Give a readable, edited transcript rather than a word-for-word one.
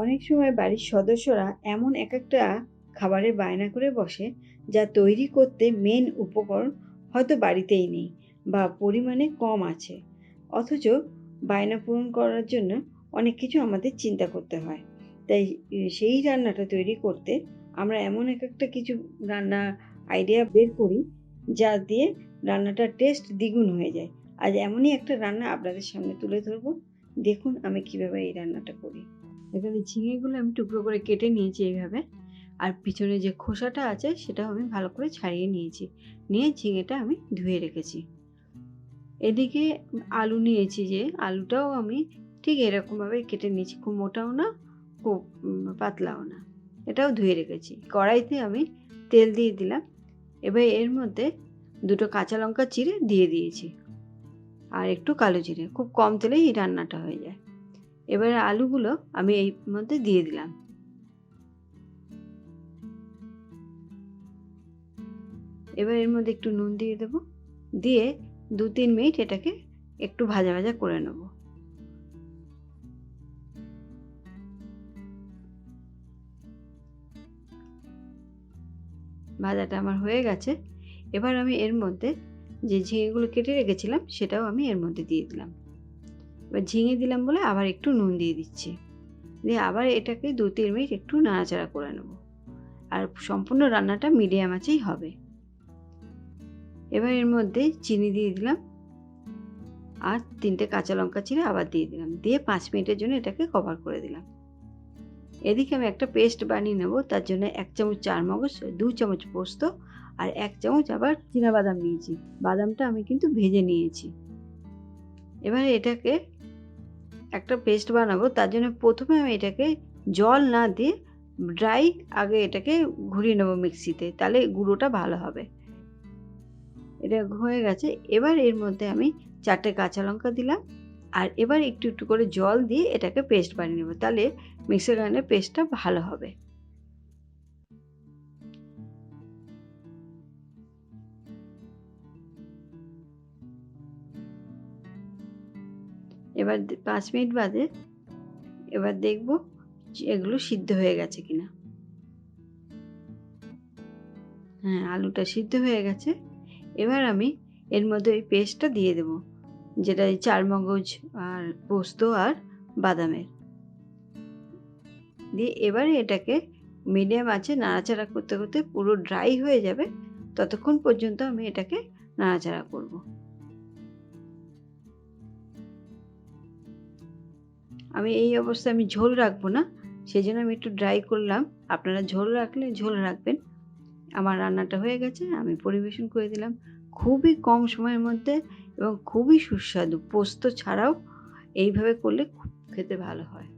অনেক সময় বাড়ির সদস্যরা এমন একটা খাবারের বায়না করে বসে যা তৈরি করতে মেন উপকরণ হয়তো বাড়িতেই নেই বা পরিমাণে কম আছে, অথচ বায়না পূরণ করার জন্য অনেক কিছু আমাদের চিন্তা করতে হয়। তাই সেই রান্নাটা তৈরি করতে আমরা এমন একটা কিছু রান্নার আইডিয়া বের করি যা দিয়ে রান্নাটার টেস্ট দ্বিগুণ হয়ে যায়। আজ এমনই একটা রান্না আপনাদের সামনে তুলে ধরবো। দেখুন আমি কিভাবে এই রান্নাটা করি। এখানে ঝিঙেগুলো আমি টুকরো করে কেটে নিয়েছি এইভাবে, আর পিছনে যে খোসাটা আছে সেটাও আমি ভালো করে ছাড়িয়ে নিয়েছি। নিয়ে ঝিঙেটা আমি ধুয়ে রেখেছি। এদিকে আলু নিয়েছি, যে আলুটাও আমি ঠিক এরকমভাবে কেটে নিয়েছি, খুব মোটাও না খুব পাতলাও না। এটাও ধুয়ে রেখেছি। কড়াইতে আমি তেল দিয়ে দিলাম। এবার এর মধ্যে দুটো কাঁচা লঙ্কা চিড়ে দিয়ে দিয়েছি, আর একটু কালো জিরে। খুব কম তেলেই এই রান্নাটা হয়ে যায়। এবারে আলুগুলো আমি এই মধ্যে দিয়ে দিলাম। এবার এর মধ্যে একটু নুন দিয়ে দেবো, দিয়ে 2-3 মিনিট এটাকে একটু ভাজা ভাজা করে নেব। ভাজাটা আমার হয়ে গেছে। এবার আমি এর মধ্যে যে ঝিঙেগুলো কেটে রেখেছিলাম সেটাও আমি এর মধ্যে দিয়ে দিলাম। এবার ঝিঙে দিলাম বলে আবার একটু নুন দিয়ে দিচ্ছি, দিয়ে আবার এটাকে 2-3 মিনিট একটু নাড়াচাড়া করে নেব। আর সম্পূর্ণ রান্নাটা মিডিয়াম আঁচেই হবে। এবার এর মধ্যে চিনি দিয়ে দিলাম, আর 3টে কাঁচা লঙ্কা চিড়ে আবার দিয়ে দিলাম, দিয়ে 5 মিনিটের জন্য এটাকে কভার করে দিলাম। এদিকে আমি একটা পেস্ট বানিয়ে নেব। তার জন্য 1 চামচ চারমগজ, 2 চামচ পোস্ত আর 1 চামচ আবার চীনাবাদাম নিয়েছি। বাদামটা আমি কিন্তু ভেজে নিয়েছি। এবারে এটাকে একটা পেস্ট বানাবো। তার জন্য প্রথমে আমি এটাকে জল না দিয়ে ড্রাই আগে এটাকে ঘুরিয়ে নেব মিক্সিতে, তাহলে গুঁড়োটা ভালো হবে। এটা হয়ে গেছে। এবার এর মধ্যে আমি 4টে কাঁচা লঙ্কা দিলাম, আর এবার একটু একটু করে জল দিয়ে এটাকে পেস্ট বানিয়ে নেব, তাহলে মিক্সার গ্রাইন্ডার পেস্টটা ভালো হবে। এবার 5 মিনিট বাদে এবার দেখব এগুলো সিদ্ধ হয়ে গেছে কিনা। হ্যাঁ, আলুটা সিদ্ধ হয়ে গেছে। এবার আমি এর মধ্যে ওই পেস্টটা দিয়ে দেব, যেটা এই চারমগজ আর পোস্ত আর বাদামের। দিয়ে এবারে এটাকে মিডিয়াম আঁচে নাড়াচাড়া করতে করতে পুরো ড্রাই হয়ে যাবে, ততক্ষণ পর্যন্ত আমি এটাকে নাড়াচাড়া করব। আমি এই অবস্থায় আমি ঝোল রাখবো না, সেই জন্য আমি একটু ড্রাই করলাম। আপনারা ঝোল রাখলে ঝোল রাখবেন। আমার রান্নাটা হয়ে গেছে, আমি পরিবেশন করে দিলাম। খুবই কম সময়ের মধ্যে এবং খুবই সুস্বাদু। পোস্ত ছাড়াও এইভাবে করলে খুব খেতে ভালো হয়।